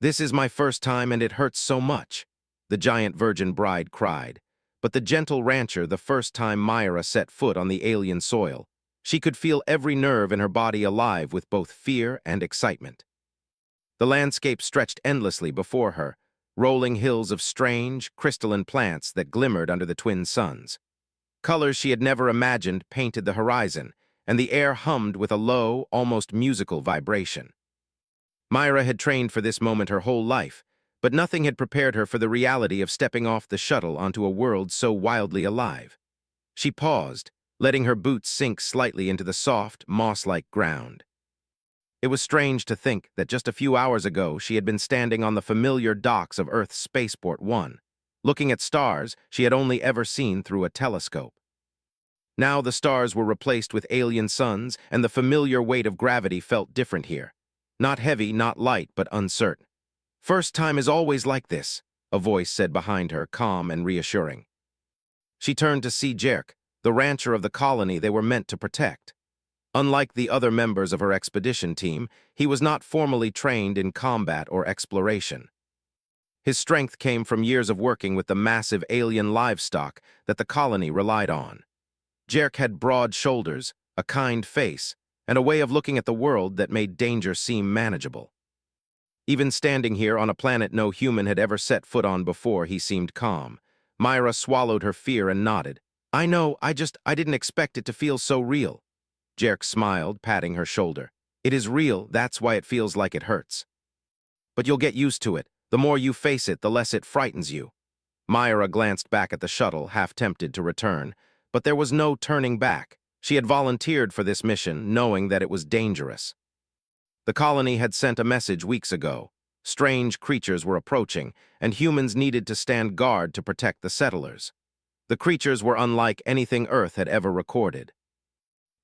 "This is my first time and it hurts so much," the giant virgin bride cried. But the gentle rancher, the first time Myra set foot on the alien soil, she could feel every nerve in her body alive with both fear and excitement. The landscape stretched endlessly before her, rolling hills of strange, crystalline plants that glimmered under the twin suns. Colors she had never imagined painted the horizon, and the air hummed with a low, almost musical vibration. Myra had trained for this moment her whole life, but nothing had prepared her for the reality of stepping off the shuttle onto a world so wildly alive. She paused, letting her boots sink slightly into the soft, moss-like ground. It was strange to think that just a few hours ago she had been standing on the familiar docks of Earth's Spaceport 1, looking at stars she had only ever seen through a telescope. Now the stars were replaced with alien suns, and the familiar weight of gravity felt different here. Not heavy, not light, but uncertain. "First time is always like this," a voice said behind her, calm and reassuring. She turned to see Jerk, the rancher of the colony they were meant to protect. Unlike the other members of her expedition team, he was not formally trained in combat or exploration. His strength came from years of working with the massive alien livestock that the colony relied on. Jerk had broad shoulders, a kind face, and a way of looking at the world that made danger seem manageable. Even standing here on a planet no human had ever set foot on before, he seemed calm. Myra swallowed her fear and nodded. "I know, I didn't expect it to feel so real." Jerk smiled, patting her shoulder. "It is real, that's why it feels like it hurts. But you'll get used to it. The more you face it, the less it frightens you." Myra glanced back at the shuttle, half tempted to return, but there was no turning back. She had volunteered for this mission, knowing that it was dangerous. The colony had sent a message weeks ago. Strange creatures were approaching, and humans needed to stand guard to protect the settlers. The creatures were unlike anything Earth had ever recorded.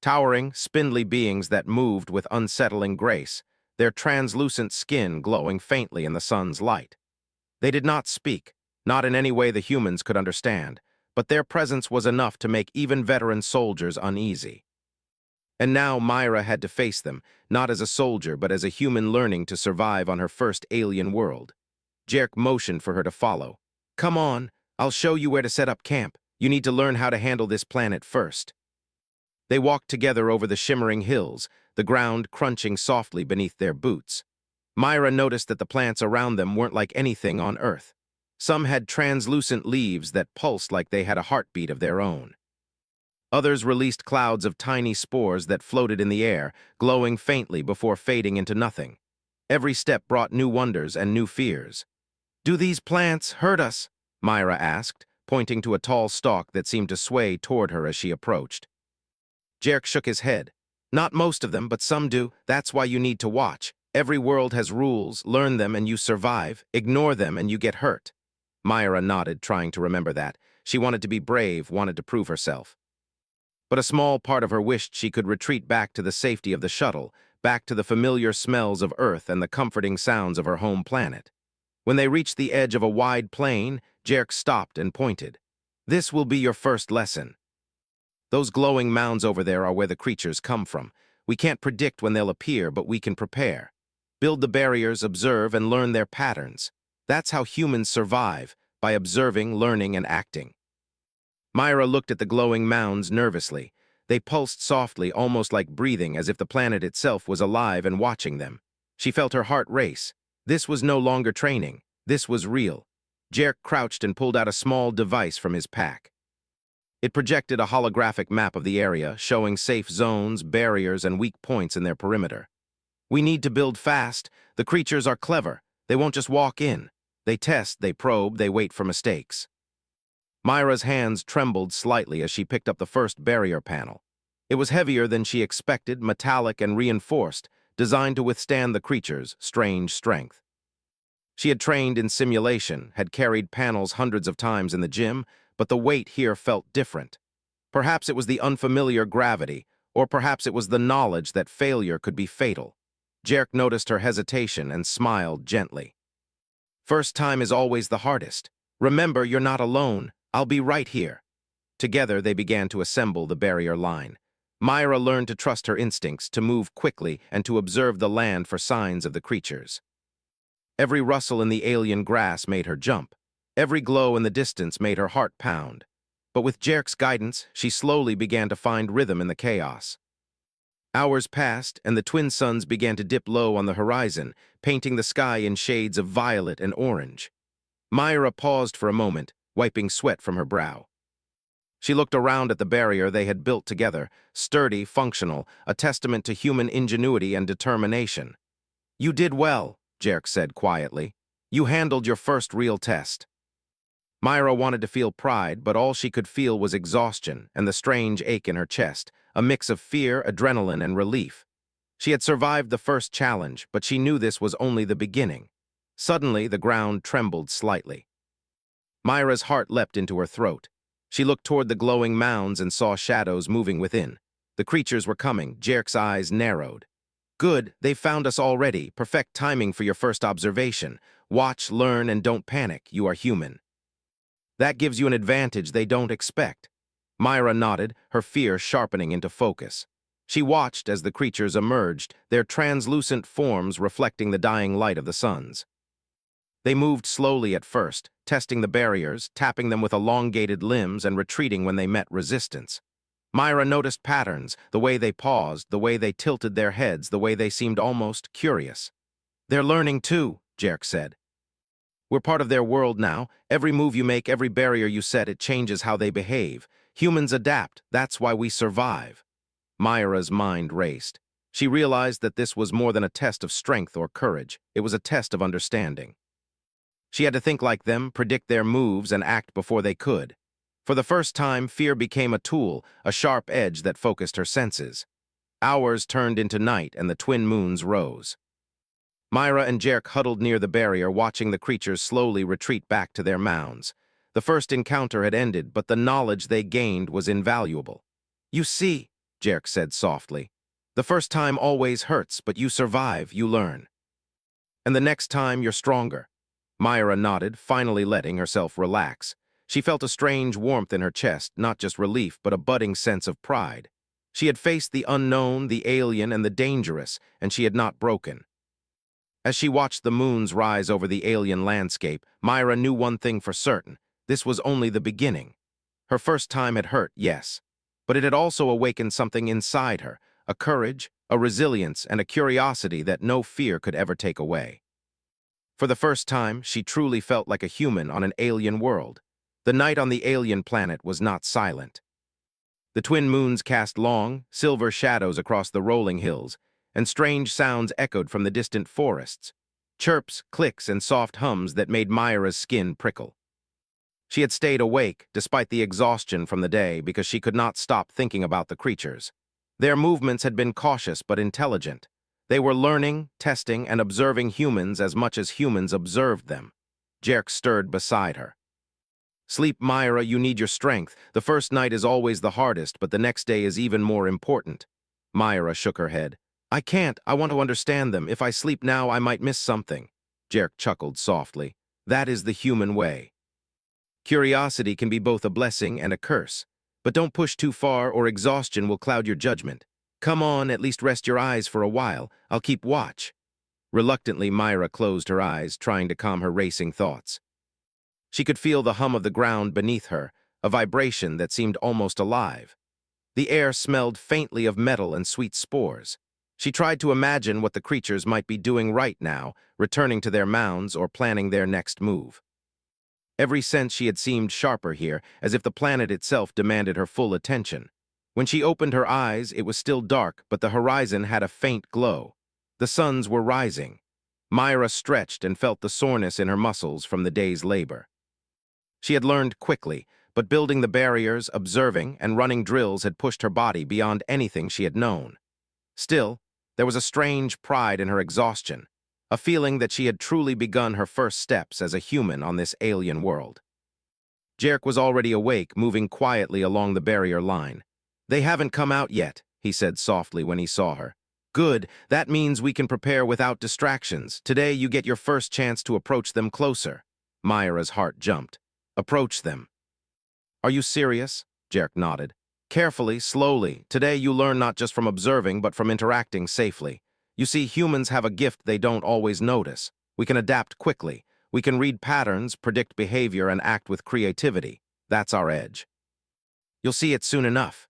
Towering, spindly beings that moved with unsettling grace, their translucent skin glowing faintly in the sun's light. They did not speak, not in any way the humans could understand, but their presence was enough to make even veteran soldiers uneasy. And now Myra had to face them, not as a soldier but as a human learning to survive on her first alien world. Jerk motioned for her to follow. "Come on, I'll show you where to set up camp. You need to learn how to handle this planet first." They walked together over the shimmering hills, the ground crunching softly beneath their boots. Myra noticed that the plants around them weren't like anything on Earth. Some had translucent leaves that pulsed like they had a heartbeat of their own. Others released clouds of tiny spores that floated in the air, glowing faintly before fading into nothing. Every step brought new wonders and new fears. "Do these plants hurt us?" Myra asked, pointing to a tall stalk that seemed to sway toward her as she approached. Jerk shook his head. "Not most of them, but some do. That's why you need to watch. Every world has rules. Learn them and you survive. Ignore them and you get hurt." Myra nodded, trying to remember that. She wanted to be brave, wanted to prove herself. But a small part of her wished she could retreat back to the safety of the shuttle, back to the familiar smells of Earth and the comforting sounds of her home planet. When they reached the edge of a wide plain, Jerk stopped and pointed. "This will be your first lesson. Those glowing mounds over there are where the creatures come from. We can't predict when they'll appear, but we can prepare. Build the barriers, observe, and learn their patterns. That's how humans survive, by observing, learning, and acting." Myra looked at the glowing mounds nervously. They pulsed softly, almost like breathing, as if the planet itself was alive and watching them. She felt her heart race. This was no longer training. This was real. Jerk crouched and pulled out a small device from his pack. It projected a holographic map of the area, showing safe zones, barriers, and weak points in their perimeter. "We need to build fast. The creatures are clever. They won't just walk in. They test, they probe, they wait for mistakes." Myra's hands trembled slightly as she picked up the first barrier panel. It was heavier than she expected, metallic and reinforced, designed to withstand the creature's strange strength. She had trained in simulation, had carried panels hundreds of times in the gym, but the weight here felt different. Perhaps it was the unfamiliar gravity, or perhaps it was the knowledge that failure could be fatal. Jerk noticed her hesitation and smiled gently. "First time is always the hardest. Remember, you're not alone. I'll be right here." Together, they began to assemble the barrier line. Myra learned to trust her instincts, to move quickly, and to observe the land for signs of the creatures. Every rustle in the alien grass made her jump. Every glow in the distance made her heart pound. But with Jerk's guidance, she slowly began to find rhythm in the chaos. Hours passed, and the twin suns began to dip low on the horizon, painting the sky in shades of violet and orange. Myra paused for a moment, wiping sweat from her brow. She looked around at the barrier they had built together, sturdy, functional, a testament to human ingenuity and determination. "You did well," Jerk said quietly. "You handled your first real test." Myra wanted to feel pride, but all she could feel was exhaustion and the strange ache in her chest, a mix of fear, adrenaline, and relief. She had survived the first challenge, but she knew this was only the beginning. Suddenly, the ground trembled slightly. Myra's heart leapt into her throat. She looked toward the glowing mounds and saw shadows moving within. The creatures were coming. Jerk's eyes narrowed. "Good, they've found us already. Perfect timing for your first observation. Watch, learn, and don't panic. You are human. That gives you an advantage they don't expect." Myra nodded, her fear sharpening into focus. She watched as the creatures emerged, their translucent forms reflecting the dying light of the suns. They moved slowly at first, testing the barriers, tapping them with elongated limbs and retreating when they met resistance. Myra noticed patterns, the way they paused, the way they tilted their heads, the way they seemed almost curious. "They're learning too," Jerk said. "We're part of their world now. Every move you make, every barrier you set, it changes how they behave. Humans adapt. That's why we survive." Myra's mind raced. She realized that this was more than a test of strength or courage. It was a test of understanding. She had to think like them, predict their moves, and act before they could. For the first time, fear became a tool, a sharp edge that focused her senses. Hours turned into night, and the twin moons rose. Myra and Jerk huddled near the barrier, watching the creatures slowly retreat back to their mounds. The first encounter had ended, but the knowledge they gained was invaluable. "You see," Jerk said softly, "the first time always hurts, but you survive, you learn. And the next time, you're stronger." Myra nodded, finally letting herself relax. She felt a strange warmth in her chest, not just relief, but a budding sense of pride. She had faced the unknown, the alien, and the dangerous, and she had not broken. As she watched the moons rise over the alien landscape, Myra knew one thing for certain. This was only the beginning. Her first time had hurt, yes, but it had also awakened something inside her, a courage, a resilience, and a curiosity that no fear could ever take away. For the first time, she truly felt like a human on an alien world. The night on the alien planet was not silent. The twin moons cast long, silver shadows across the rolling hills, and strange sounds echoed from the distant forests. Chirps, clicks, and soft hums that made Myra's skin prickle. She had stayed awake, despite the exhaustion from the day, because she could not stop thinking about the creatures. Their movements had been cautious but intelligent. They were learning, testing, and observing humans as much as humans observed them. Jerk stirred beside her. "Sleep, Myra, you need your strength. The first night is always the hardest, but the next day is even more important." Myra shook her head. "I can't. I want to understand them. If I sleep now, I might miss something." Jerk chuckled softly. "That is the human way. Curiosity can be both a blessing and a curse. But don't push too far or exhaustion will cloud your judgment. Come on, at least rest your eyes for a while. I'll keep watch." Reluctantly, Myra closed her eyes, trying to calm her racing thoughts. She could feel the hum of the ground beneath her, a vibration that seemed almost alive. The air smelled faintly of metal and sweet spores. She tried to imagine what the creatures might be doing right now, returning to their mounds or planning their next move. Every sense she had seemed sharper here, as if the planet itself demanded her full attention. When she opened her eyes, it was still dark, but the horizon had a faint glow. The suns were rising. Myra stretched and felt the soreness in her muscles from the day's labor. She had learned quickly, but building the barriers, observing, and running drills had pushed her body beyond anything she had known. Still, there was a strange pride in her exhaustion, a feeling that she had truly begun her first steps as a human on this alien world. Jerk was already awake, moving quietly along the barrier line. "They haven't come out yet," he said softly when he saw her. "Good, that means we can prepare without distractions. Today you get your first chance to approach them closer." Myra's heart jumped. "Approach them." "Are you serious?" Jerk nodded. "Carefully, slowly. Today you learn not just from observing, but from interacting safely. You see, humans have a gift they don't always notice. We can adapt quickly. We can read patterns, predict behavior, and act with creativity. That's our edge. You'll see it soon enough.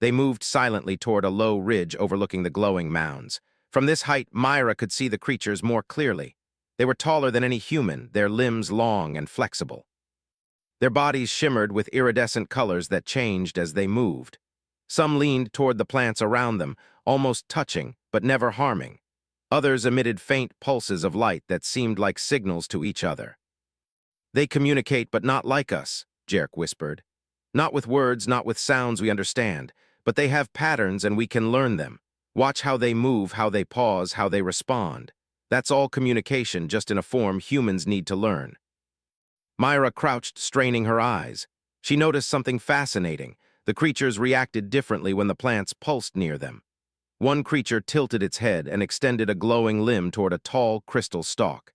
They moved silently toward a low ridge overlooking the glowing mounds. From this height, Myra could see the creatures more clearly. They were taller than any human, their limbs long and flexible. Their bodies shimmered with iridescent colors that changed as they moved. Some leaned toward the plants around them, almost touching, but never harming. Others emitted faint pulses of light that seemed like signals to each other. "They communicate, but not like us," Jerk whispered. "Not with words, not with sounds we understand, but they have patterns and we can learn them. Watch how they move, how they pause, how they respond. That's all communication, just in a form humans need to learn." Myra crouched, straining her eyes. She noticed something fascinating. The creatures reacted differently when the plants pulsed near them. One creature tilted its head and extended a glowing limb toward a tall, crystal stalk.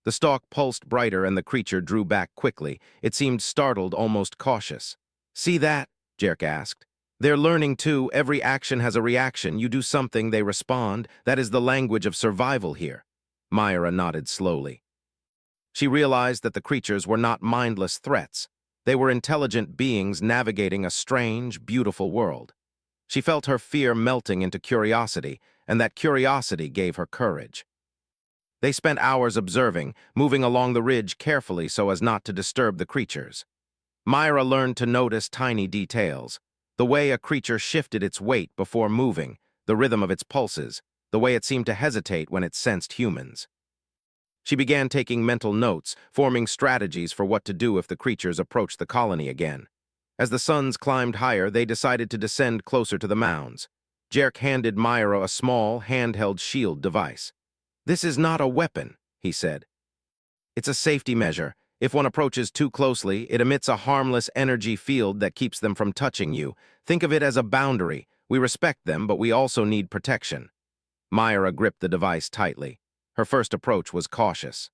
The stalk pulsed brighter and the creature drew back quickly. It seemed startled, almost cautious. "See that?" Jerk asked. "They're learning too. Every action has a reaction. You do something, they respond. That is the language of survival here." Myra nodded slowly. She realized that the creatures were not mindless threats. They were intelligent beings navigating a strange, beautiful world. She felt her fear melting into curiosity, and that curiosity gave her courage. They spent hours observing, moving along the ridge carefully so as not to disturb the creatures. Myra learned to notice tiny details: the way a creature shifted its weight before moving, the rhythm of its pulses, the way it seemed to hesitate when it sensed humans. She began taking mental notes, forming strategies for what to do if the creatures approached the colony again. As the suns climbed higher, they decided to descend closer to the mounds. Jerk handed Myra a small, handheld shield device. "This is not a weapon," he said. "It's a safety measure. If one approaches too closely, it emits a harmless energy field that keeps them from touching you. Think of it as a boundary. We respect them, but we also need protection." Myra gripped the device tightly. Her first approach was cautious.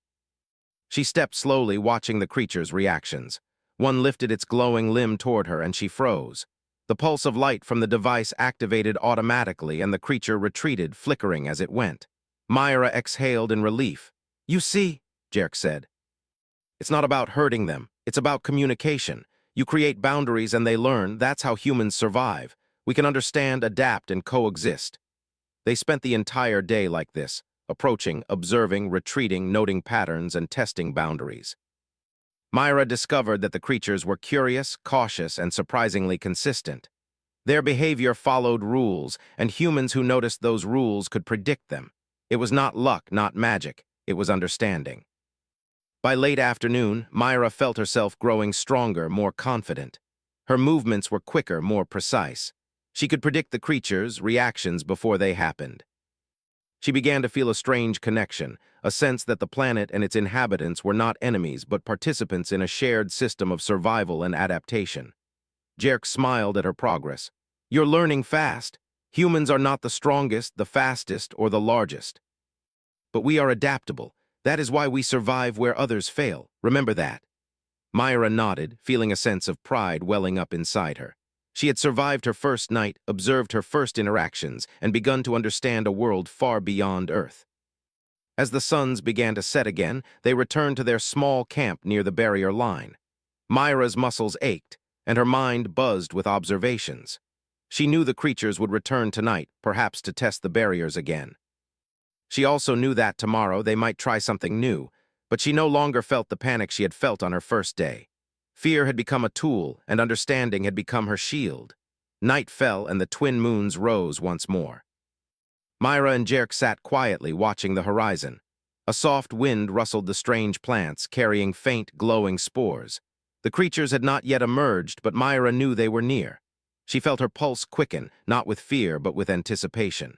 She stepped slowly, watching the creature's reactions. One lifted its glowing limb toward her, and she froze. The pulse of light from the device activated automatically, and the creature retreated, flickering as it went. Myra exhaled in relief. "You see," Jerk said, "it's not about hurting them. It's about communication. You create boundaries and they learn. That's how humans survive. We can understand, adapt, and coexist." They spent the entire day like this, approaching, observing, retreating, noting patterns, and testing boundaries. Myra discovered that the creatures were curious, cautious, and surprisingly consistent. Their behavior followed rules, and humans who noticed those rules could predict them. It was not luck, not magic. It was understanding. By late afternoon, Myra felt herself growing stronger, more confident. Her movements were quicker, more precise. She could predict the creatures' reactions before they happened. She began to feel a strange connection, a sense that the planet and its inhabitants were not enemies but participants in a shared system of survival and adaptation. Jerk smiled at her progress. "You're learning fast. Humans are not the strongest, the fastest, or the largest. But we are adaptable. That is why we survive where others fail. Remember that." Myra nodded, feeling a sense of pride welling up inside her. She had survived her first night, observed her first interactions, and begun to understand a world far beyond Earth. As the suns began to set again, they returned to their small camp near the barrier line. Myra's muscles ached, and her mind buzzed with observations. She knew the creatures would return tonight, perhaps to test the barriers again. She also knew that tomorrow they might try something new, but she no longer felt the panic she had felt on her first day. Fear had become a tool, and understanding had become her shield. Night fell, and the twin moons rose once more. Myra and Jerk sat quietly, watching the horizon. A soft wind rustled the strange plants, carrying faint, glowing spores. The creatures had not yet emerged, but Myra knew they were near. She felt her pulse quicken, not with fear, but with anticipation.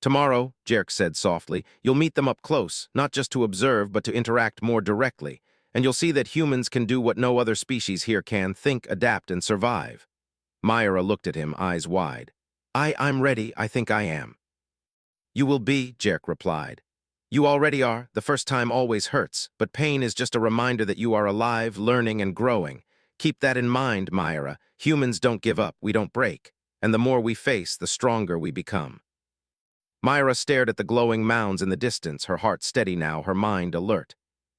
"Tomorrow," Jerk said softly, "you'll meet them up close, not just to observe, but to interact more directly. And you'll see that humans can do what no other species here can: think, adapt, and survive." Myra looked at him, eyes wide. I'm ready. I think I am." "You will be," Jerk replied. "You already are. The first time always hurts, but pain is just a reminder that you are alive, learning, and growing. Keep that in mind, Myra. Humans don't give up, we don't break. And the more we face, the stronger we become." Myra stared at the glowing mounds in the distance, her heart steady now, her mind alert.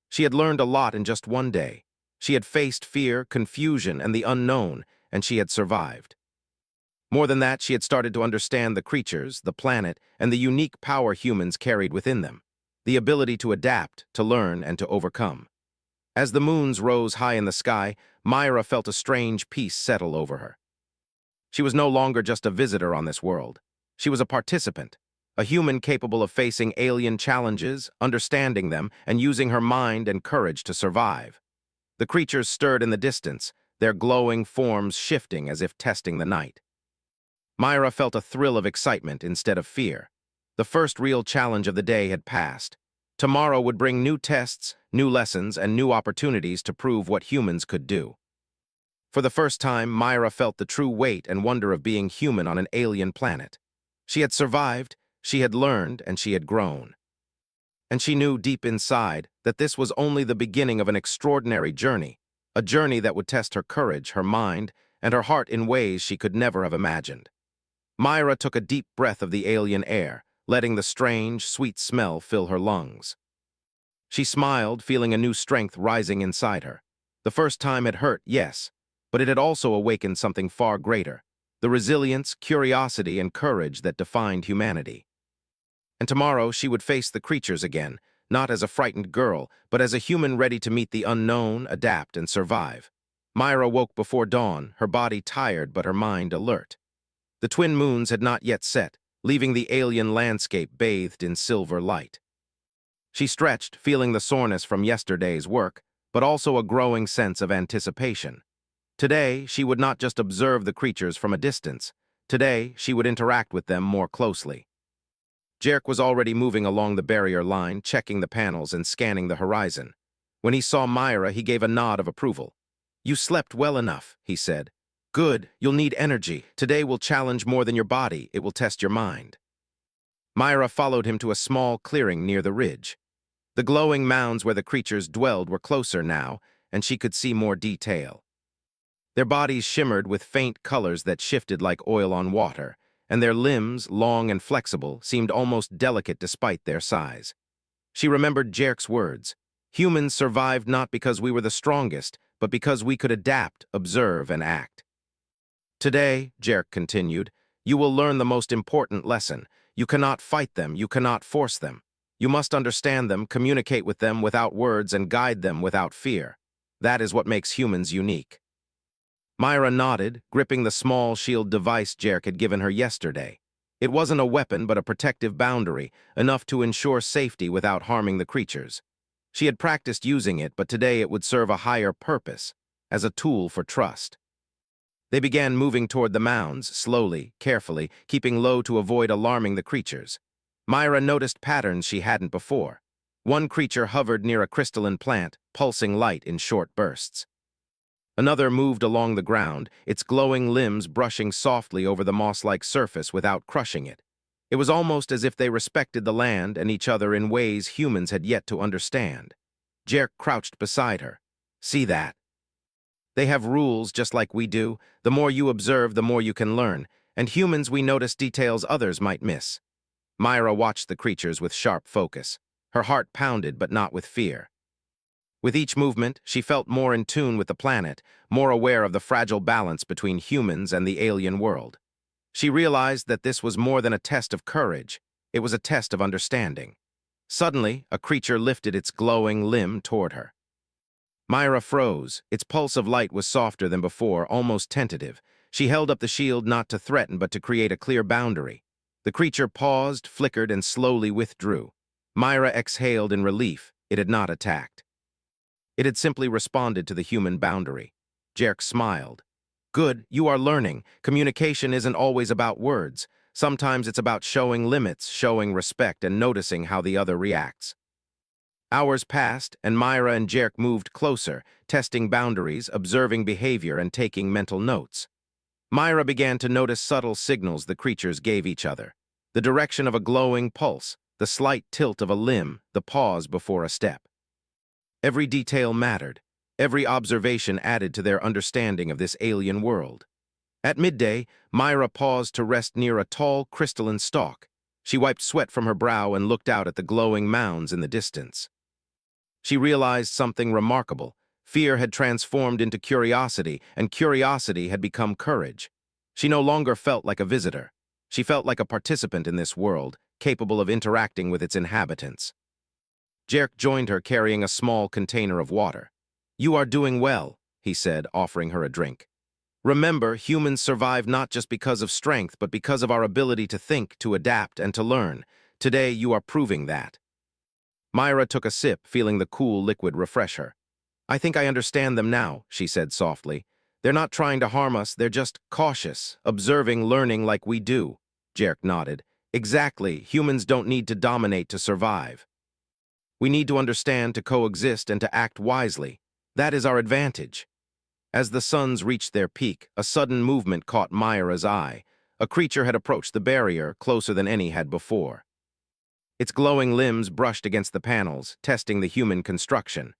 She had learned a lot in just one day. She had faced fear, confusion, and the unknown, and she had survived. More than that, she had started to understand the creatures, the planet, and the unique power humans carried within them. The ability to adapt, to learn, and to overcome. As the moons rose high in the sky, Myra felt a strange peace settle over her. She was no longer just a visitor on this world. She was a participant, a human capable of facing alien challenges, understanding them, and using her mind and courage to survive. The creatures stirred in the distance, their glowing forms shifting as if testing the night. Myra felt a thrill of excitement instead of fear. The first real challenge of the day had passed. Tomorrow would bring new tests, new lessons, and new opportunities to prove what humans could do. For the first time, Myra felt the true weight and wonder of being human on an alien planet. She had survived, she had learned, and she had grown. And she knew deep inside that this was only the beginning of an extraordinary journey, a journey that would test her courage, her mind, and her heart in ways she could never have imagined. Myra took a deep breath of the alien air, letting the strange, sweet smell fill her lungs. She smiled, feeling a new strength rising inside her. The first time it hurt, yes, but it had also awakened something far greater, the resilience, curiosity, and courage that defined humanity. And tomorrow she would face the creatures again, not as a frightened girl, but as a human ready to meet the unknown, adapt, and survive. Myra woke before dawn, her body tired but her mind alert. The twin moons had not yet set, leaving the alien landscape bathed in silver light. She stretched, feeling the soreness from yesterday's work, but also a growing sense of anticipation. Today, she would not just observe the creatures from a distance. Today, she would interact with them more closely. Jerk was already moving along the barrier line, checking the panels and scanning the horizon. When he saw Myra, he gave a nod of approval. "You slept well enough," he said. "Good, you'll need energy. Today will challenge more than your body, it will test your mind." Myra followed him to a small clearing near the ridge. The glowing mounds where the creatures dwelled were closer now, and she could see more detail. Their bodies shimmered with faint colors that shifted like oil on water, and their limbs, long and flexible, seemed almost delicate despite their size. She remembered Jerk's words. Humans survived not because we were the strongest, but because we could adapt, observe, and act. Today, Jerk continued, you will learn the most important lesson. You cannot fight them, you cannot force them. You must understand them, communicate with them without words, and guide them without fear. That is what makes humans unique. Myra nodded, gripping the small shield device Jerk had given her yesterday. It wasn't a weapon but a protective boundary, enough to ensure safety without harming the creatures. She had practiced using it, but today it would serve a higher purpose, as a tool for trust. They began moving toward the mounds, slowly, carefully, keeping low to avoid alarming the creatures. Myra noticed patterns she hadn't before. One creature hovered near a crystalline plant, pulsing light in short bursts. Another moved along the ground, its glowing limbs brushing softly over the moss-like surface without crushing it. It was almost as if they respected the land and each other in ways humans had yet to understand. Jerk crouched beside her. See that? They have rules just like we do. The more you observe, the more you can learn. And humans, we notice details others might miss. Myra watched the creatures with sharp focus. Her heart pounded, but not with fear. With each movement, she felt more in tune with the planet, more aware of the fragile balance between humans and the alien world. She realized that this was more than a test of courage. It was a test of understanding. Suddenly, a creature lifted its glowing limb toward her. Myra froze. Its pulse of light was softer than before, almost tentative. She held up the shield not to threaten but to create a clear boundary. The creature paused, flickered, and slowly withdrew. Myra exhaled in relief. It had not attacked. It had simply responded to the human boundary. Jerk smiled. Good, you are learning. Communication isn't always about words. Sometimes it's about showing limits, showing respect, and noticing how the other reacts. Hours passed, and Myra and Jerk moved closer, testing boundaries, observing behavior, and taking mental notes. Myra began to notice subtle signals the creatures gave each other. The direction of a glowing pulse, the slight tilt of a limb, the pause before a step. Every detail mattered. Every observation added to their understanding of this alien world. At midday, Myra paused to rest near a tall, crystalline stalk. She wiped sweat from her brow and looked out at the glowing mounds in the distance. She realized something remarkable. Fear had transformed into curiosity, and curiosity had become courage. She no longer felt like a visitor. She felt like a participant in this world, capable of interacting with its inhabitants. Jerk joined her carrying a small container of water. "You are doing well," he said, offering her a drink. "Remember, humans survive not just because of strength, but because of our ability to think, to adapt, and to learn. Today, you are proving that." Myra took a sip, feeling the cool liquid refresh her. "I think I understand them now," she said softly. "They're not trying to harm us, they're just cautious, observing, learning like we do." Jerk nodded. "Exactly, humans don't need to dominate to survive. We need to understand, to coexist, and to act wisely. That is our advantage." As the suns reached their peak, a sudden movement caught Myra's eye. A creature had approached the barrier, closer than any had before. Its glowing limbs brushed against the panels, testing the human construction.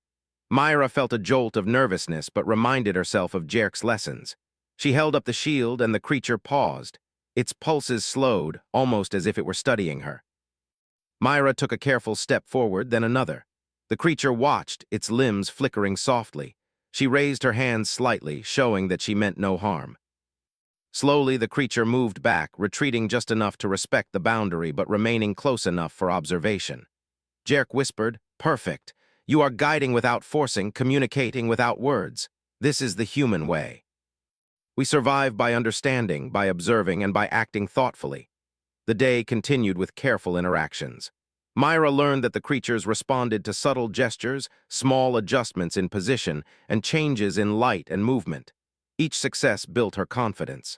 Myra felt a jolt of nervousness but reminded herself of Jerk's lessons. She held up the shield and the creature paused. Its pulses slowed, almost as if it were studying her. Myra took a careful step forward, then another. The creature watched, its limbs flickering softly. She raised her hands slightly, showing that she meant no harm. Slowly, the creature moved back, retreating just enough to respect the boundary but remaining close enough for observation. Jerk whispered, "Perfect. You are guiding without forcing, communicating without words. This is the human way. We survive by understanding, by observing, and by acting thoughtfully." The day continued with careful interactions. Myra learned that the creatures responded to subtle gestures, small adjustments in position, and changes in light and movement. Each success built her confidence.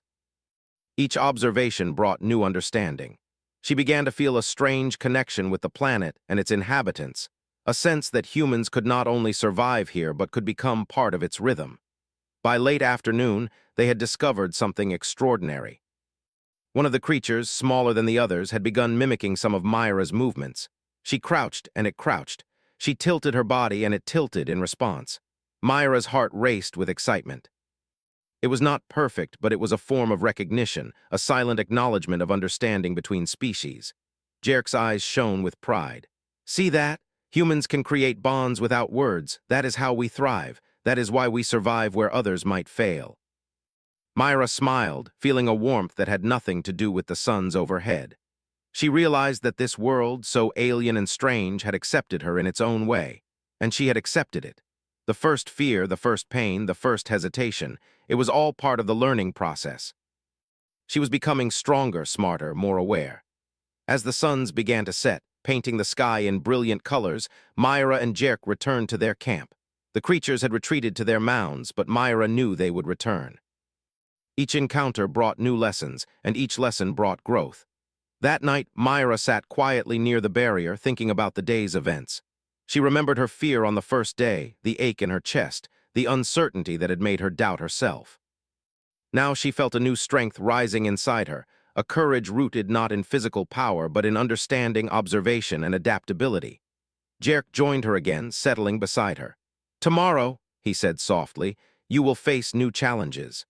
Each observation brought new understanding. She began to feel a strange connection with the planet and its inhabitants, a sense that humans could not only survive here but could become part of its rhythm. By late afternoon, they had discovered something extraordinary. One of the creatures, smaller than the others, had begun mimicking some of Myra's movements. She crouched, and it crouched. She tilted her body, and it tilted in response. Myra's heart raced with excitement. It was not perfect, but it was a form of recognition, a silent acknowledgement of understanding between species. Jerk's eyes shone with pride. "See that? Humans can create bonds without words. That is how we thrive. That is why we survive where others might fail." Myra smiled, feeling a warmth that had nothing to do with the suns overhead. She realized that this world, so alien and strange, had accepted her in its own way, and she had accepted it. The first fear, the first pain, the first hesitation, it was all part of the learning process. She was becoming stronger, smarter, more aware. As the suns began to set, painting the sky in brilliant colors, Myra and Jerk returned to their camp. The creatures had retreated to their mounds, but Myra knew they would return. Each encounter brought new lessons, and each lesson brought growth. That night, Myra sat quietly near the barrier, thinking about the day's events. She remembered her fear on the first day, the ache in her chest, the uncertainty that had made her doubt herself. Now she felt a new strength rising inside her, a courage rooted not in physical power but in understanding, observation, and adaptability. Jerk joined her again, settling beside her. "Tomorrow," he said softly, "you will face new challenges.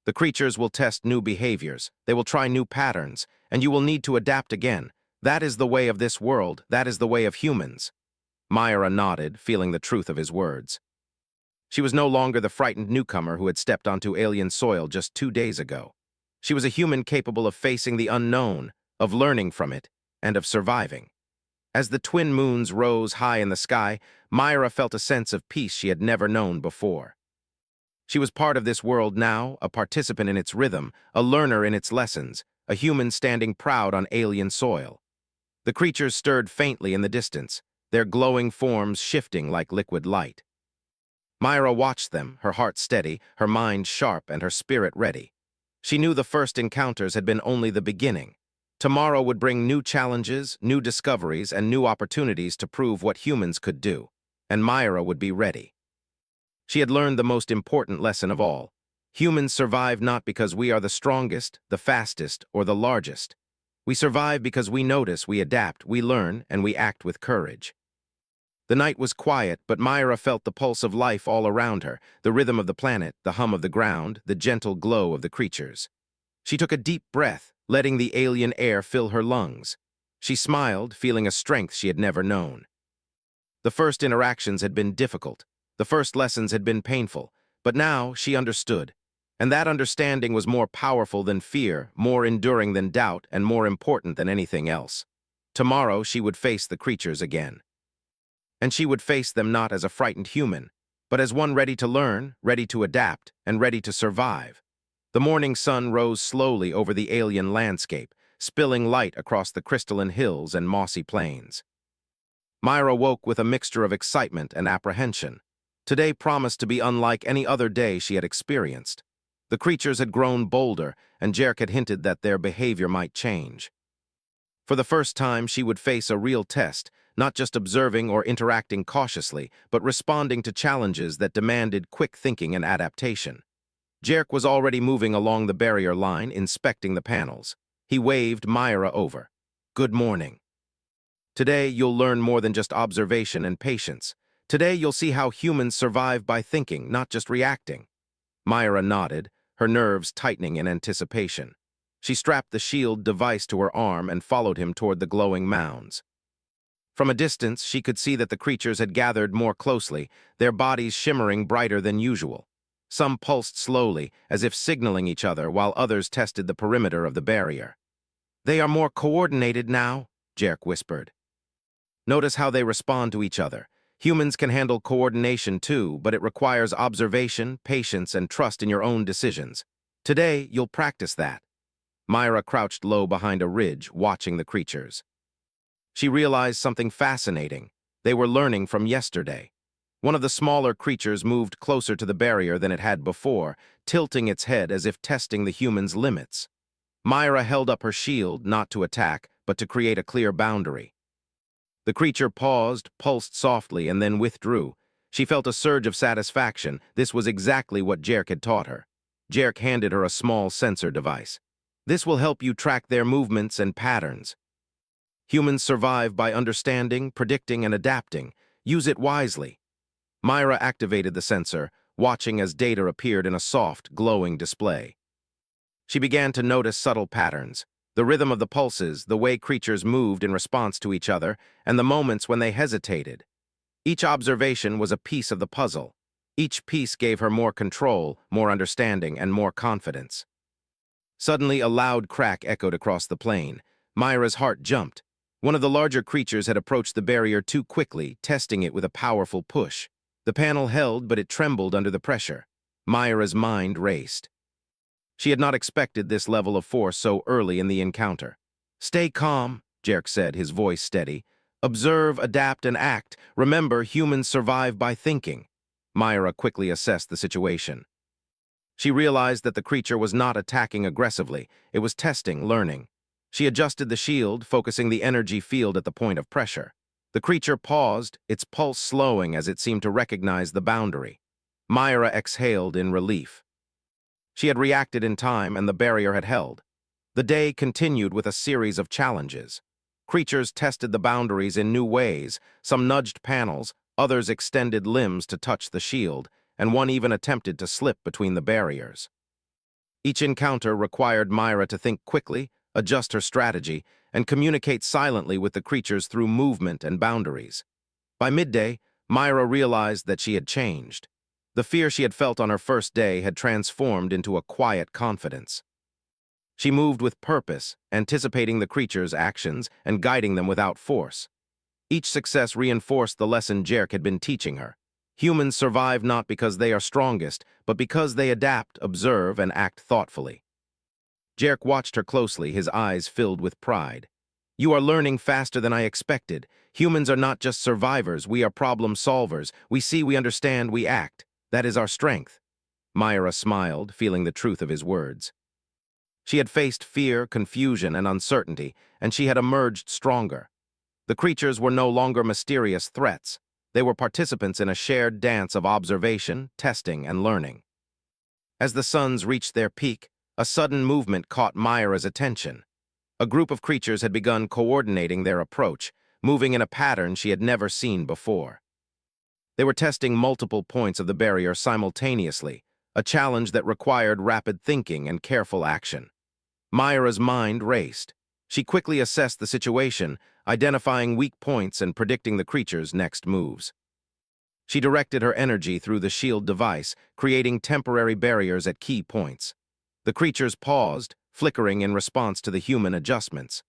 The creatures will test new behaviors, they will try new patterns, and you will need to adapt again. That is the way of this world, that is the way of humans." Myra nodded, feeling the truth of his words. She was no longer the frightened newcomer who had stepped onto alien soil just 2 days ago. She was a human capable of facing the unknown, of learning from it, and of surviving. As the twin moons rose high in the sky, Myra felt a sense of peace she had never known before. She was part of this world now, a participant in its rhythm, a learner in its lessons, a human standing proud on alien soil. The creatures stirred faintly in the distance, their glowing forms shifting like liquid light. Myra watched them, her heart steady, her mind sharp, and her spirit ready. She knew the first encounters had been only the beginning. Tomorrow would bring new challenges, new discoveries, and new opportunities to prove what humans could do, and Myra would be ready. She had learned the most important lesson of all. Humans survive not because we are the strongest, the fastest, or the largest. We survive because we notice, we adapt, we learn, and we act with courage. The night was quiet, but Myra felt the pulse of life all around her, the rhythm of the planet, the hum of the ground, the gentle glow of the creatures. She took a deep breath, letting the alien air fill her lungs. She smiled, feeling a strength she had never known. The first interactions had been difficult. The first lessons had been painful. But now she understood. And that understanding was more powerful than fear, more enduring than doubt, and more important than anything else. Tomorrow she would face the creatures again. And she would face them not as a frightened human, but as one ready to learn, ready to adapt, and ready to survive. The morning sun rose slowly over the alien landscape, spilling light across the crystalline hills and mossy plains. Myra woke with a mixture of excitement and apprehension. Today promised to be unlike any other day she had experienced. The creatures had grown bolder, and Jerk had hinted that their behavior might change. For the first time, she would face a real test, not just observing or interacting cautiously, but responding to challenges that demanded quick thinking and adaptation. Jerk was already moving along the barrier line, inspecting the panels. He waved Myra over. "Good morning. Today, you'll learn more than just observation and patience. Today, you'll see how humans survive by thinking, not just reacting." Myra nodded, her nerves tightening in anticipation. She strapped the shield device to her arm and followed him toward the glowing mounds. From a distance, she could see that the creatures had gathered more closely, their bodies shimmering brighter than usual. Some pulsed slowly, as if signaling each other, while others tested the perimeter of the barrier. "They are more coordinated now," Jerk whispered. "Notice how they respond to each other. Humans can handle coordination too, but it requires observation, patience, and trust in your own decisions. Today, you'll practice that." Myra crouched low behind a ridge, watching the creatures. She realized something fascinating. They were learning from yesterday. One of the smaller creatures moved closer to the barrier than it had before, tilting its head as if testing the human's limits. Myra held up her shield, not to attack, but to create a clear boundary. The creature paused, pulsed softly, and then withdrew. She felt a surge of satisfaction. This was exactly what Jerk had taught her. Jerk handed her a small sensor device. "This will help you track their movements and patterns. Humans survive by understanding, predicting, and adapting. Use it wisely." Myra activated the sensor, watching as data appeared in a soft, glowing display. She began to notice subtle patterns. The rhythm of the pulses, the way creatures moved in response to each other, and the moments when they hesitated. Each observation was a piece of the puzzle. Each piece gave her more control, more understanding, and more confidence. Suddenly, a loud crack echoed across the plain. Myra's heart jumped. One of the larger creatures had approached the barrier too quickly, testing it with a powerful push. The panel held, but it trembled under the pressure. Myra's mind raced. She had not expected this level of force so early in the encounter. "Stay calm," Jerk said, his voice steady. "Observe, adapt, and act. Remember, humans survive by thinking." Myra quickly assessed the situation. She realized that the creature was not attacking aggressively. It was testing, learning. She adjusted the shield, focusing the energy field at the point of pressure. The creature paused, its pulse slowing as it seemed to recognize the boundary. Myra exhaled in relief. She had reacted in time, and the barrier had held. The day continued with a series of challenges. Creatures tested the boundaries in new ways. Some nudged panels, others extended limbs to touch the shield, and one even attempted to slip between the barriers. Each encounter required Myra to think quickly, adjust her strategy, and communicate silently with the creatures through movement and boundaries. By midday, Myra realized that she had changed. The fear she had felt on her first day had transformed into a quiet confidence. She moved with purpose, anticipating the creatures' actions and guiding them without force. Each success reinforced the lesson Jerk had been teaching her. Humans survive not because they are strongest, but because they adapt, observe, and act thoughtfully. Jerk watched her closely, his eyes filled with pride. "You are learning faster than I expected. Humans are not just survivors, we are problem solvers. We see, we understand, we act. That is our strength." Myra smiled, feeling the truth of his words. She had faced fear, confusion, and uncertainty, and she had emerged stronger. The creatures were no longer mysterious threats. They were participants in a shared dance of observation, testing, and learning. As the suns reached their peak, a sudden movement caught Myra's attention. A group of creatures had begun coordinating their approach, moving in a pattern she had never seen before. They were testing multiple points of the barrier simultaneously, a challenge that required rapid thinking and careful action. Myra's mind raced. She quickly assessed the situation, identifying weak points and predicting the creature's next moves. She directed her energy through the shield device, creating temporary barriers at key points. The creatures paused, flickering in response to the human adjustments.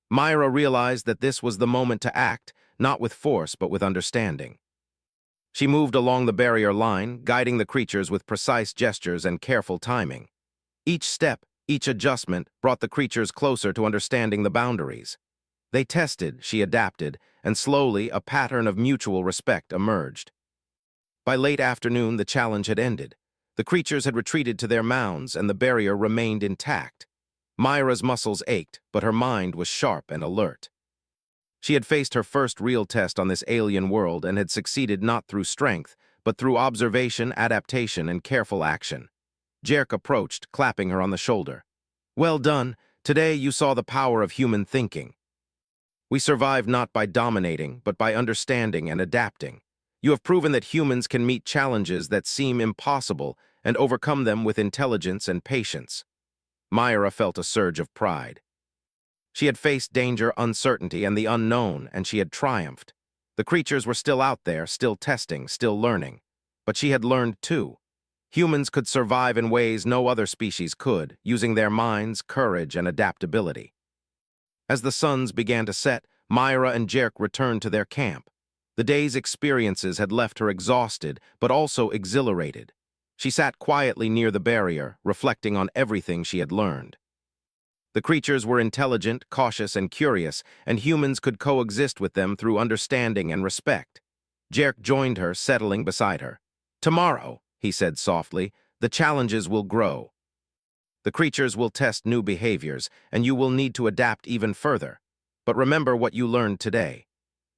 Myra realized that this was the moment to act, not with force but with understanding. She moved along the barrier line, guiding the creatures with precise gestures and careful timing. Each step, each adjustment, brought the creatures closer to understanding the boundaries. They tested, she adapted, and slowly a pattern of mutual respect emerged. By late afternoon, the challenge had ended. The creatures had retreated to their mounds, and the barrier remained intact. Myra's muscles ached, but her mind was sharp and alert. She had faced her first real test on this alien world and had succeeded not through strength, but through observation, adaptation, and careful action. Jerk approached, clapping her on the shoulder. "Well done. Today you saw the power of human thinking. We survive not by dominating, but by understanding and adapting. You have proven that humans can meet challenges that seem impossible and overcome them with intelligence and patience." Myra felt a surge of pride. She had faced danger, uncertainty, and the unknown, and she had triumphed. The creatures were still out there, still testing, still learning. But she had learned too. Humans could survive in ways no other species could, using their minds, courage, and adaptability. As the suns began to set, Myra and Jerk returned to their camp. The day's experiences had left her exhausted, but also exhilarated. She sat quietly near the barrier, reflecting on everything she had learned. The creatures were intelligent, cautious, and curious, and humans could coexist with them through understanding and respect. Jerk joined her, settling beside her. "Tomorrow," he said softly, "the challenges will grow. The creatures will test new behaviors, and you will need to adapt even further. But remember what you learned today.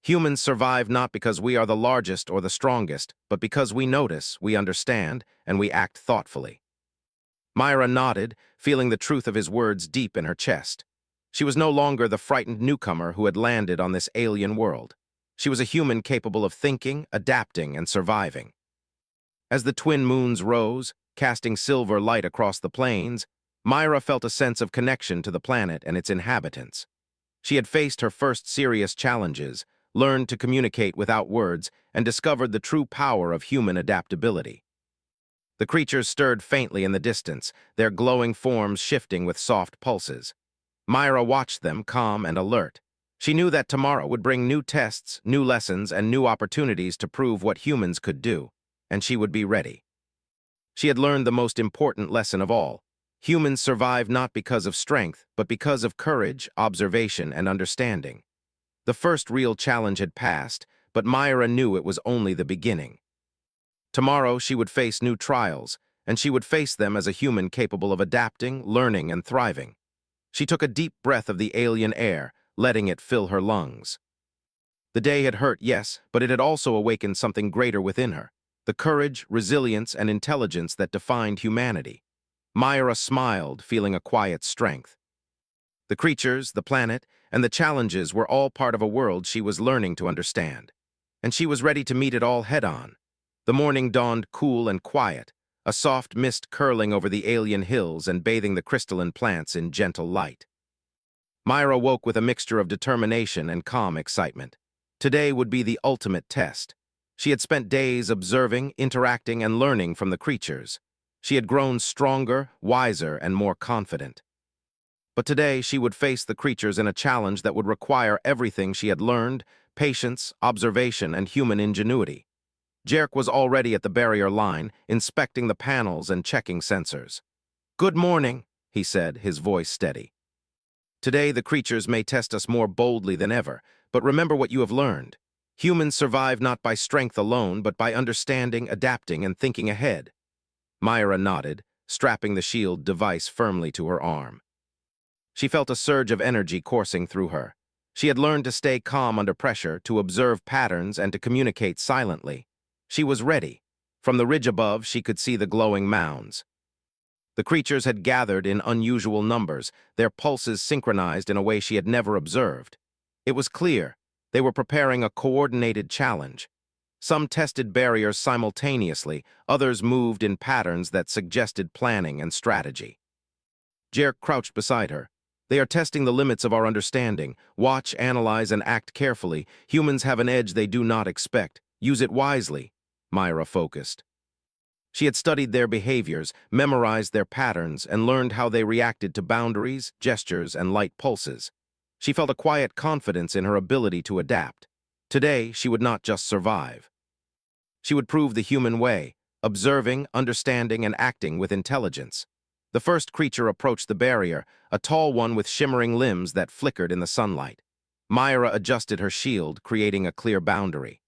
Humans survive not because we are the largest or the strongest, but because we notice, we understand, and we act thoughtfully." Myra nodded, feeling the truth of his words deep in her chest. She was no longer the frightened newcomer who had landed on this alien world. She was a human capable of thinking, adapting, and surviving. As the twin moons rose, casting silver light across the plains, Myra felt a sense of connection to the planet and its inhabitants. She had faced her first serious challenges, learned to communicate without words, and discovered the true power of human adaptability. The creatures stirred faintly in the distance, their glowing forms shifting with soft pulses. Myra watched them, calm and alert. She knew that tomorrow would bring new tests, new lessons, and new opportunities to prove what humans could do, and she would be ready. She had learned the most important lesson of all. Humans survive not because of strength, but because of courage, observation, and understanding. The first real challenge had passed, but Myra knew it was only the beginning. Tomorrow she would face new trials, and she would face them as a human capable of adapting, learning, and thriving. She took a deep breath of the alien air, letting it fill her lungs. The day had hurt, yes, but it had also awakened something greater within her, the courage, resilience, and intelligence that defined humanity. Myra smiled, feeling a quiet strength. The creatures, the planet, and the challenges were all part of a world she was learning to understand, and she was ready to meet it all head-on. The morning dawned cool and quiet, a soft mist curling over the alien hills and bathing the crystalline plants in gentle light. Myra woke with a mixture of determination and calm excitement. Today would be the ultimate test. She had spent days observing, interacting, and learning from the creatures. She had grown stronger, wiser, and more confident. But today she would face the creatures in a challenge that would require everything she had learned: patience, observation, and human ingenuity. Jerk was already at the barrier line, inspecting the panels and checking sensors. "Good morning," he said, his voice steady. "Today the creatures may test us more boldly than ever, but remember what you have learned. Humans survive not by strength alone, but by understanding, adapting, and thinking ahead." Myra nodded, strapping the shield device firmly to her arm. She felt a surge of energy coursing through her. She had learned to stay calm under pressure, to observe patterns, and to communicate silently. She was ready. From the ridge above, she could see the glowing mounds. The creatures had gathered in unusual numbers, their pulses synchronized in a way she had never observed. It was clear. They were preparing a coordinated challenge. Some tested barriers simultaneously, others moved in patterns that suggested planning and strategy. Jerk crouched beside her. They are testing the limits of our understanding. Watch, analyze, and act carefully. Humans have an edge they do not expect. Use it wisely. Myra focused. She had studied their behaviors, memorized their patterns, and learned how they reacted to boundaries, gestures, and light pulses. She felt a quiet confidence in her ability to adapt. Today, she would not just survive. She would prove the human way, observing, understanding, and acting with intelligence. The first creature approached the barrier, a tall one with shimmering limbs that flickered in the sunlight. Myra adjusted her shield, creating a clear boundary.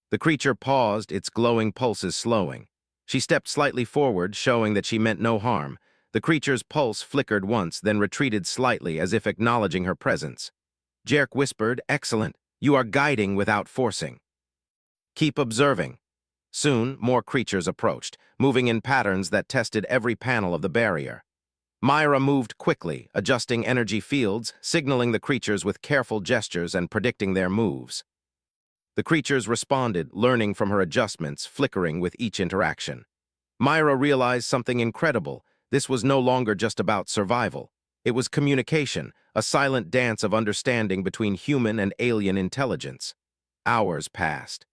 The creature paused, its glowing pulses slowing. She stepped slightly forward, showing that she meant no harm. The creature's pulse flickered once, then retreated slightly as if acknowledging her presence. Jerk whispered, "Excellent. You are guiding without forcing. Keep observing." Soon, more creatures approached, moving in patterns that tested every panel of the barrier. Myra moved quickly, adjusting energy fields, signaling the creatures with careful gestures and predicting their moves. The creatures responded, learning from her adjustments, flickering with each interaction. Myra realized something incredible. This was no longer just about survival. It was communication, a silent dance of understanding between human and alien intelligence. Hours passed.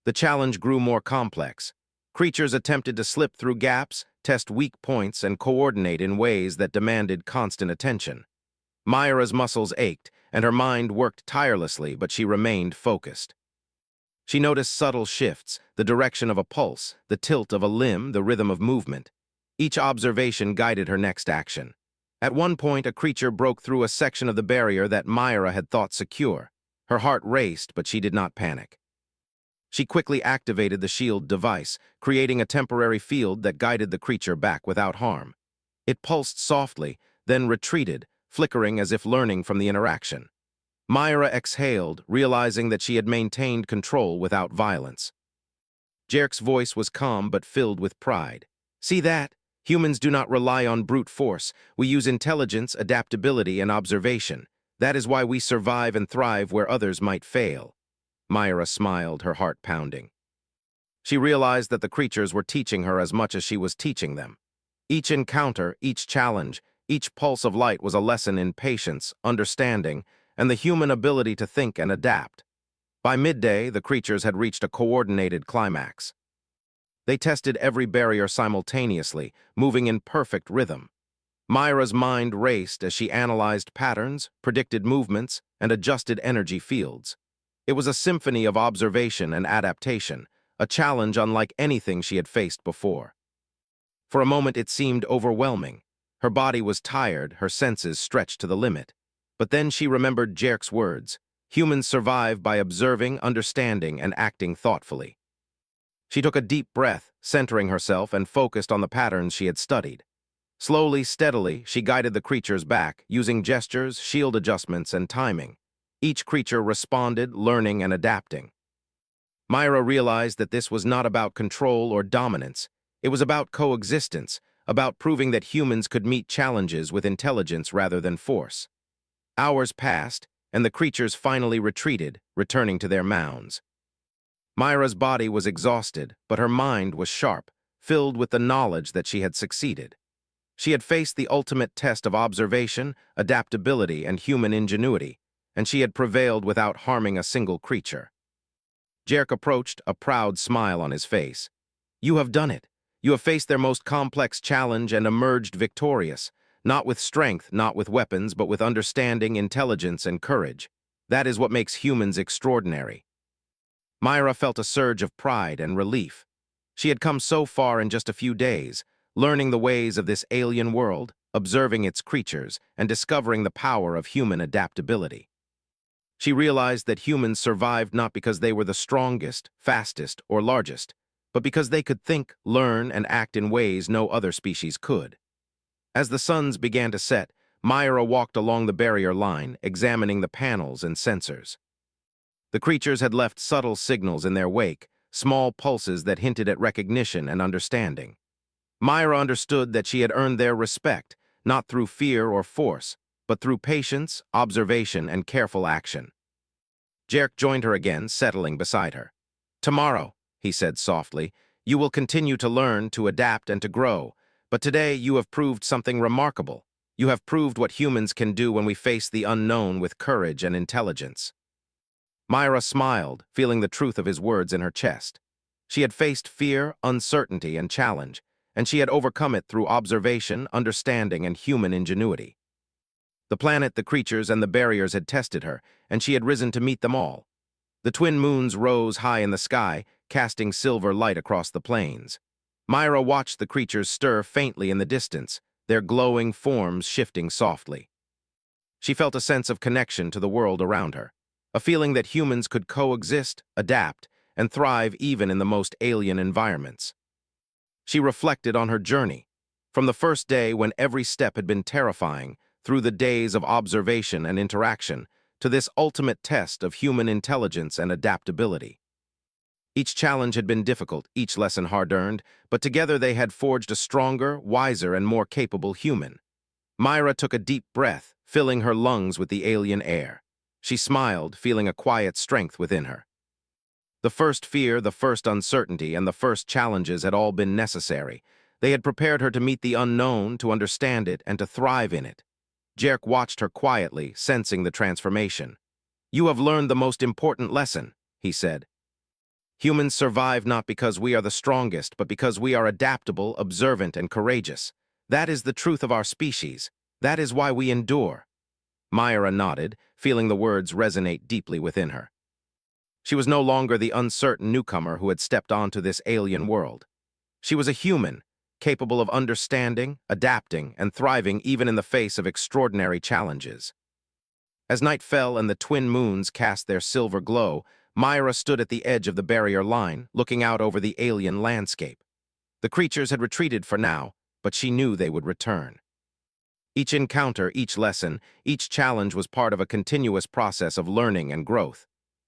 The challenge grew more complex. Creatures attempted to slip through gaps, test weak points, and coordinate in ways that demanded constant attention. Myra's muscles ached, and her mind worked tirelessly, but she remained focused. She noticed subtle shifts, the direction of a pulse, the tilt of a limb, the rhythm of movement. Each observation guided her next action. At one point, a creature broke through a section of the barrier that Myra had thought secure. Her heart raced, but she did not panic. She quickly activated the shield device, creating a temporary field that guided the creature back without harm. It pulsed softly, then retreated, flickering as if learning from the interaction. Myra exhaled, realizing that she had maintained control without violence. Jerk's voice was calm but filled with pride. "See that? Humans do not rely on brute force. We use intelligence, adaptability, and observation. That is why we survive and thrive where others might fail." Myra smiled, her heart pounding. She realized that the creatures were teaching her as much as she was teaching them. Each encounter, each challenge, each pulse of light was a lesson in patience, understanding, and the human ability to think and adapt. By midday, the creatures had reached a coordinated climax. They tested every barrier simultaneously, moving in perfect rhythm. Myra's mind raced as she analyzed patterns, predicted movements, and adjusted energy fields. It was a symphony of observation and adaptation, a challenge unlike anything she had faced before. For a moment, it seemed overwhelming. Her body was tired, her senses stretched to the limit. But then she remembered Jerk's words: humans survive by observing, understanding, and acting thoughtfully. She took a deep breath, centering herself, and focused on the patterns she had studied. Slowly, steadily, she guided the creatures back, using gestures, shield adjustments, and timing. Each creature responded, learning and adapting. Myra realized that this was not about control or dominance. It was about coexistence, about proving that humans could meet challenges with intelligence rather than force. Hours passed, and the creatures finally retreated, returning to their mounds. Myra's body was exhausted, but her mind was sharp, filled with the knowledge that she had succeeded. She had faced the ultimate test of observation, adaptability, and human ingenuity, and she had prevailed without harming a single creature. Jerk approached, a proud smile on his face. "You have done it. You have faced their most complex challenge and emerged victorious, not with strength, not with weapons, but with understanding, intelligence, and courage. That is what makes humans extraordinary." Myra felt a surge of pride and relief. She had come so far in just a few days, learning the ways of this alien world, observing its creatures, and discovering the power of human adaptability. She realized that humans survived not because they were the strongest, fastest, or largest, but because they could think, learn, and act in ways no other species could. As the suns began to set, Myra walked along the barrier line, examining the panels and sensors. The creatures had left subtle signals in their wake, small pulses that hinted at recognition and understanding. Myra understood that she had earned their respect, not through fear or force, but through patience, observation, and careful action. Jerk joined her again, settling beside her. "Tomorrow," he said softly, "you will continue to learn, to adapt, and to grow. But today you have proved something remarkable. You have proved what humans can do when we face the unknown with courage and intelligence." Myra smiled, feeling the truth of his words in her chest. She had faced fear, uncertainty, and challenge, and she had overcome it through observation, understanding, and human ingenuity. The planet, the creatures, and the barriers had tested her, and she had risen to meet them all. The twin moons rose high in the sky, casting silver light across the plains. Myra watched the creatures stir faintly in the distance, their glowing forms shifting softly. She felt a sense of connection to the world around her, a feeling that humans could coexist, adapt, and thrive even in the most alien environments. She reflected on her journey, from the first day when every step had been terrifying, through the days of observation and interaction, to this ultimate test of human intelligence and adaptability. Each challenge had been difficult, each lesson hard-earned, but together they had forged a stronger, wiser, and more capable human. Myra took a deep breath, filling her lungs with the alien air. She smiled, feeling a quiet strength within her. The first fear, the first uncertainty, and the first challenges had all been necessary. They had prepared her to meet the unknown, to understand it, and to thrive in it. Jerk watched her quietly, sensing the transformation. "You have learned the most important lesson," he said. "Humans survive not because we are the strongest, but because we are adaptable, observant, and courageous. That is the truth of our species. That is why we endure." Myra nodded, feeling the words resonate deeply within her. She was no longer the uncertain newcomer who had stepped onto this alien world. She was a human, capable of understanding, adapting, and thriving even in the face of extraordinary challenges. As night fell and the twin moons cast their silver glow, Myra stood at the edge of the barrier line, looking out over the alien landscape. The creatures had retreated for now, but she knew they would return. Each encounter, each lesson, each challenge was part of a continuous process of learning and growth.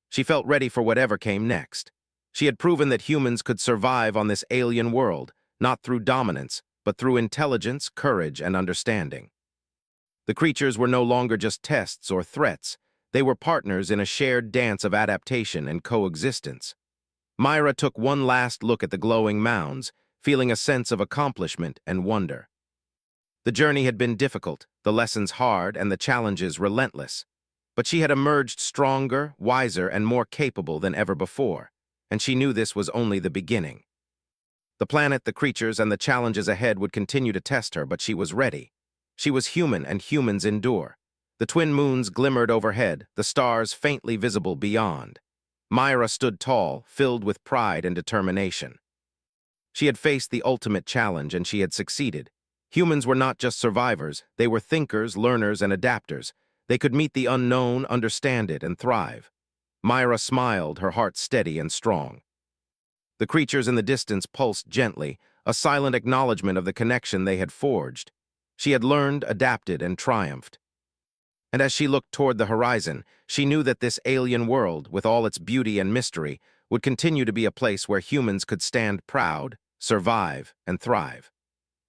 She felt ready for whatever came next. She had proven that humans could survive on this alien world, not through dominance, but through intelligence, courage, and understanding. The creatures were no longer just tests or threats. They were partners in a shared dance of adaptation and coexistence. Myra took one last look at the glowing mounds, feeling a sense of accomplishment and wonder. The journey had been difficult, the lessons hard, and the challenges relentless. But she had emerged stronger, wiser, and more capable than ever before, and she knew this was only the beginning. The planet, the creatures, and the challenges ahead would continue to test her, but she was ready. She was human, and humans endure. The twin moons glimmered overhead, the stars faintly visible beyond. Myra stood tall, filled with pride and determination. She had faced the ultimate challenge, and she had succeeded. Humans were not just survivors, they were thinkers, learners, and adapters. They could meet the unknown, understand it, and thrive. Myra smiled, her heart steady and strong. The creatures in the distance pulsed gently, a silent acknowledgement of the connection they had forged. She had learned, adapted, and triumphed. And as she looked toward the horizon, she knew that this alien world, with all its beauty and mystery, would continue to be a place where humans could stand proud, survive, and thrive.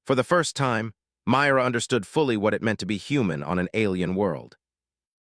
For the first time, Myra understood fully what it meant to be human on an alien world.